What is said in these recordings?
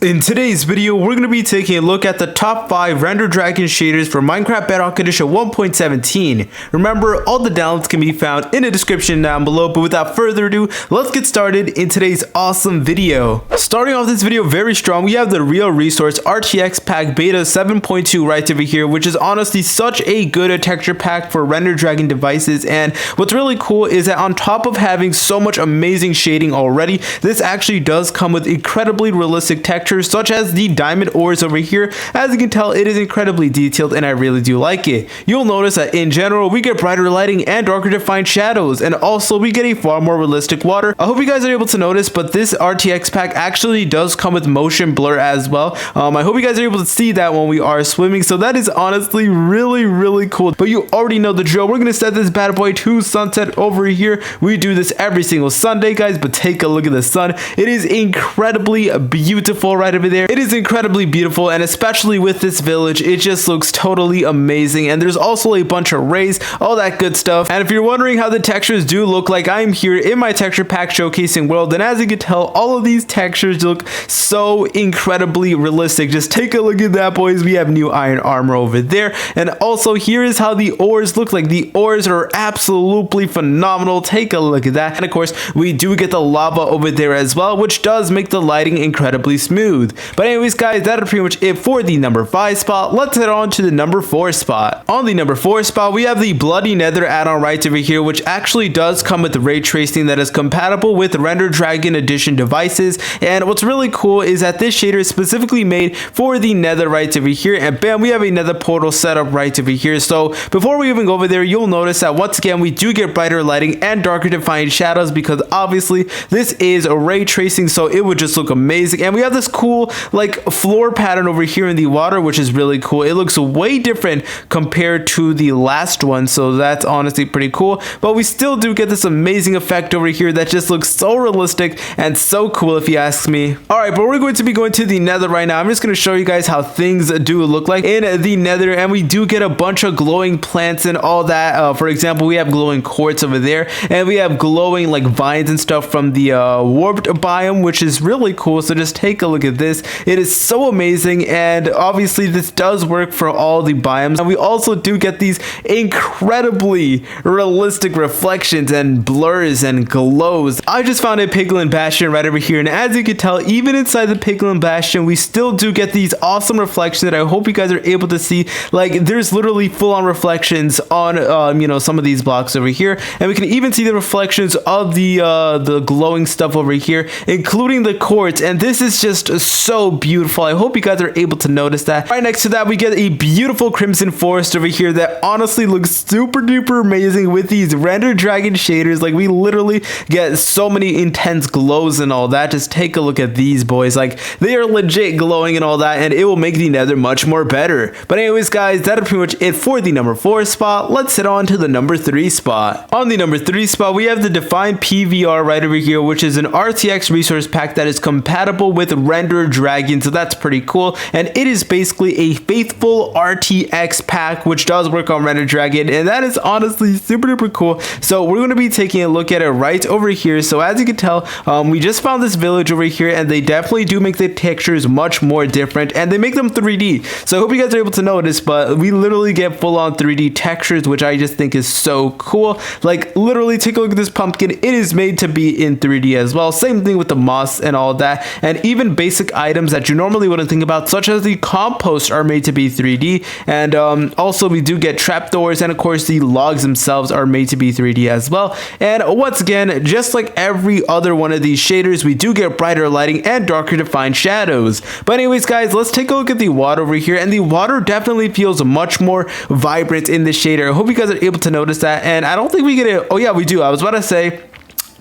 In today's video, we're going to be taking a look at the top 5 Render Dragon shaders for Minecraft Bedrock Edition 1.17. Remember, all the downloads can be found in the description down below, but without further ado, let's get started in today's awesome video. Starting off this video very strong, we have the Real Source RTX pack beta 7.2 right over here, which is honestly such a good texture pack for Render Dragon devices. And what's really cool is that on top of having so much amazing shading already, this actually does come with incredibly realistic textures such as the diamond ores over here. As you can tell, it is incredibly detailed and I really do like it. You'll notice that in general we get brighter lighting and darker defined shadows, and also we get a far more realistic water. I hope you guys are able to notice, but this RTX pack actually does come with motion blur as well. I hope you guys are able to see that when we are swimming, so that is honestly really cool. But you already know the drill. We're gonna set this bad boy to sunset over here. We do this every single Sunday, guys, but take a look at the sun. It is incredibly beautiful right over there. It is incredibly beautiful, and especially with this village, it just looks totally amazing. And there's also a bunch of rays, all that good stuff. And if you're wondering how the textures do look like, I'm here in my texture pack showcasing world, and as you can tell, all of these textures look so incredibly realistic. Just take a look at that, boys. We have new iron armor over there, and also here is how the ores look like. The ores are absolutely phenomenal. Take a look at that. And of course, we do get the lava over there as well, which does make the lighting incredibly smooth. But anyways, guys, that is pretty much it for the number 5 spot. Let's head on to the number 4 spot. On the number 4 spot, we have the Bloody Nether add-on right over here, which actually does come with ray tracing that is compatible with Render Dragon Edition devices. And what's really cool is that this shader is specifically made for the Nether right over here, and bam, we have a Nether portal set up right over here. So before we even go over there, you'll notice that once again we do get brighter lighting and darker defined shadows, because obviously this is a ray tracing, so it would just look amazing. And we have this cool like floor pattern over here in the water, which is really cool. It looks way different compared to the last one, so that's honestly pretty cool. But we still do get this amazing effect over here that just looks so realistic and so cool, if you ask me. All right, but we're going to be going to the Nether right now. I'm just going to show you guys how things do look like in the Nether, and we do get a bunch of glowing plants and all that. For example, we have glowing quartz over there, and we have glowing like vines and stuff from the warped biome, which is really cool. So just take a look at this. It is so amazing, and obviously this does work for all the biomes. And we also do get these incredibly realistic reflections and blurs and glows. I just found a piglin bastion right over here, and as you can tell, even inside the piglin bastion, we still do get these awesome reflections that I hope you guys are able to see. Like, there's literally full-on reflections on you know, some of these blocks over here, and we can even see the reflections of the glowing stuff over here, including the quartz. And this is just so beautiful. I hope you guys are able to notice that. Right next to that, we get a beautiful crimson forest over here that honestly looks super duper amazing with these Render Dragon shaders. Like, we literally get so many intense glows and all that. Just take a look at these boys. Like, they are legit glowing and all that, and it will make the Nether much more better. But anyways, guys, that is pretty much it for the number 4 spot. Let's head on to the number 3 spot. On the number 3 spot, we have the Defined PBR right over here, which is an RTX resource pack that is compatible with Render Dragon, so that's pretty cool. And it is basically a faithful RTX pack which does work on Render Dragon, and that is honestly super duper cool. So we're going to be taking a look at it right over here. So as you can tell, we just found this village over here, and they definitely do make the textures much more different, and they make them 3D. So I hope you guys are able to notice, but we literally get full-on 3D textures, which I just think is so cool. Like, literally take a look at this pumpkin. It is made to be in 3D as well. Same thing with the moss and all that, and even basic items that you normally wouldn't think about, such as the compost, are made to be 3D. And also we do get trapdoors, and of course the logs themselves are made to be 3D as well. And once again, just like every other one of these shaders, we do get brighter lighting and darker defined shadows. But anyways, guys, let's take a look at the water over here, and the water definitely feels much more vibrant in this shader. I hope you guys are able to notice that. And I don't think we get it. Oh yeah, we do. I was about to say,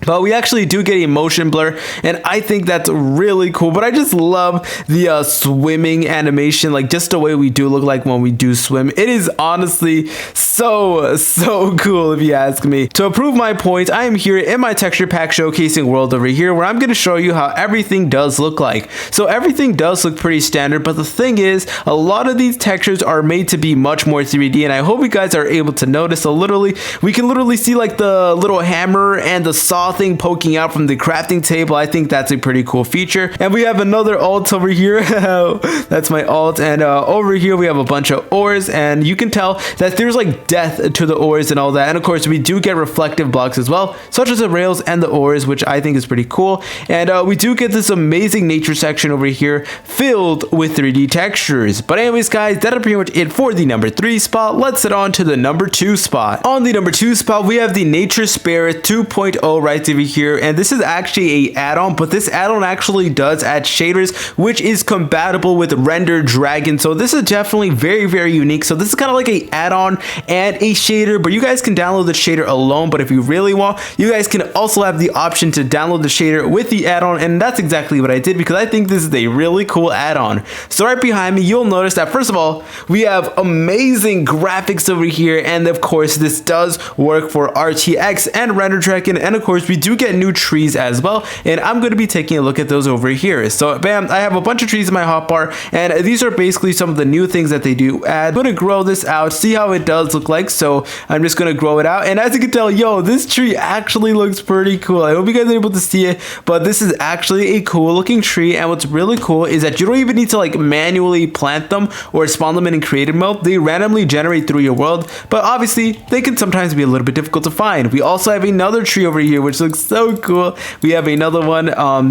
but we actually do get a motion blur, and I think that's really cool. But I just love the swimming animation, like just the way we do look like when we do swim. It is honestly so cool, if you ask me. To prove my point, I am here in my texture pack showcasing world over here, where I'm going to show you how everything does look like. So everything does look pretty standard, but the thing is, a lot of these textures are made to be much more 3D, and I hope you guys are able to notice. So literally, we can literally see like the little hammer and the saw nothing poking out from the crafting table. I think that's a pretty cool feature. And we have another alt over here. That's my alt. And over here we have a bunch of ores, and you can tell that there's like death to the ores and all that. And of course we do get reflective blocks as well, such as the rails and the ores, which I think is pretty cool. And we do get this amazing nature section over here filled with 3D textures. But anyways guys, that's pretty much it for the number 3 spot. Let's head on to the number 2 spot. On the number 2 spot, we have the Nature Spirit 2.0 right over here, and this is actually a add-on, but this add-on actually does add shaders, which is compatible with Render Dragon. So this is definitely very unique. So this is kind of like a add-on and a shader, but you guys can download the shader alone. But if you really want, you guys can also have the option to download the shader with the add-on, and that's exactly what I did because I think this is a really cool add-on. So right behind me, you'll notice that first of all, we have amazing graphics over here, and of course this does work for RTX and Render Dragon, and of course we do get new trees as well, and I'm going to be taking a look at those over here. So bam, I have a bunch of trees in my hotbar, and these are basically some of the new things that they do add. I'm going to grow this out, see how it does look like. So I'm just going to grow it out, and as you can tell, yo, this tree actually looks pretty cool. I hope you guys are able to see it, but this is actually a cool looking tree. And what's really cool is that you don't even need to like manually plant them or spawn them in creative mode. They randomly generate through your world, but obviously they can sometimes be a little bit difficult to find. We also have another tree over here which looks so cool. We have another one,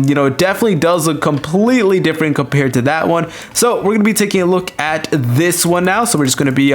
you know, it definitely does look completely different compared to that one. So we're gonna be taking a look at this one now. So we're just gonna be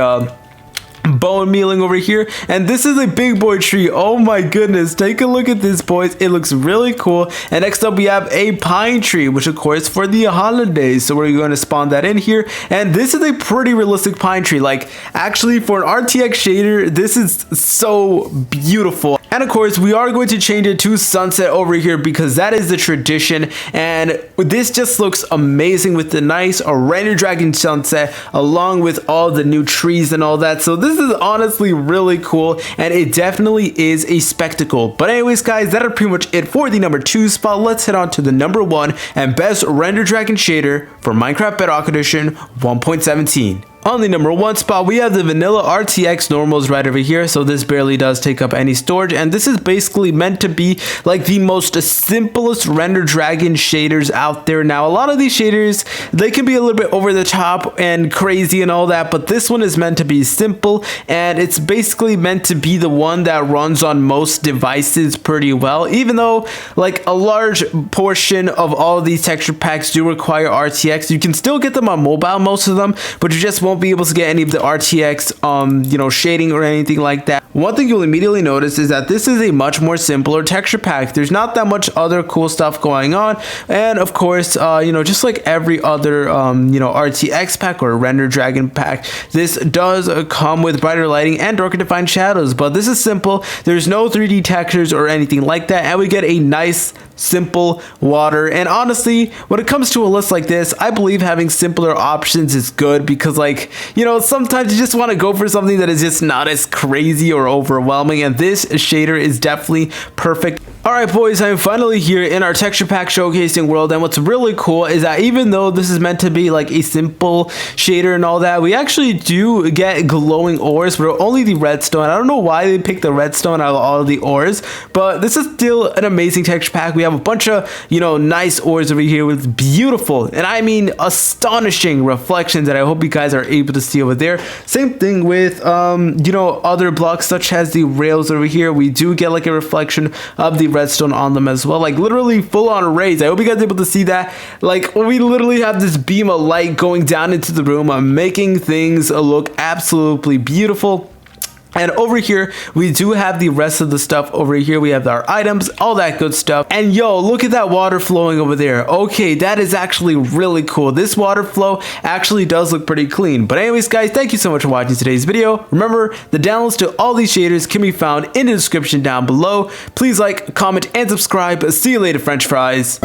bone mealing over here, and this is a big boy tree. Oh my goodness, take a look at this, boys. It looks really cool. And next up we have a pine tree, which of course for the holidays, so we're going to spawn that in here. And this is a pretty realistic pine tree. Like actually for an RTX shader, this is so beautiful. And of course we are going to change it to sunset over here because that is the tradition, and this just looks amazing with the nice Render Dragon sunset along with all the new trees and all that. So this is honestly really cool, and it definitely is a spectacle. But anyways guys, that is pretty much it for the number 2 spot. Let's head on to the number 1 and best Render Dragon shader for Minecraft Bedrock Edition 1.17. On the number 1 spot, we have the Vanilla RTX normals right over here. So this barely does take up any storage, and this is basically meant to be like the most simplest Render Dragon shaders out there. Now a lot of these shaders, they can be a little bit over the top and crazy and all that, but this one is meant to be simple, and it's basically meant to be the one that runs on most devices pretty well, even though like a large portion of all of these texture packs do require RTX. You can still get them on mobile, most of them, but you just won't be able to get any of the RTX you know, shading or anything like that. One thing you'll immediately notice is that this is a much more simpler texture pack. There's not that much other cool stuff going on, and of course you know, just like every other you know, RTX pack or Render Dragon pack, this does come with brighter lighting and darker defined shadows, but this is simple. There's no 3D textures or anything like that, and we get a nice simple water. And honestly, when it comes to a list like this, I believe having simpler options is good because, like, you know, sometimes you just want to go for something that is just not as crazy or overwhelming, and this shader is definitely perfect. Alright boys, I'm finally here in our texture pack showcasing world, and what's really cool is that even though this is meant to be like a simple shader and all that, we actually do get glowing ores, but only the redstone. I don't know why they picked the redstone out of all of the ores, but this is still an amazing texture pack. We have a bunch of, you know, nice ores over here with beautiful, and I mean astonishing reflections that I hope you guys are able to see over there. Same thing with you know, other blocks such as the rails over here. We do get like a reflection of the redstone on them as well, like literally full on rays. I hope you guys are able to see that. Like we literally have this beam of light going down into the room, making things look absolutely beautiful. And over here we do have the rest of the stuff over here. We have our items, all that good stuff. And yo, look at that water flowing over there. Okay, that is actually really cool. This water flow actually does look pretty clean. But anyways guys, thank you so much for watching today's video. Remember, the downloads to all these shaders can be found in the description down below. Please like, comment, and subscribe. See you later, French fries.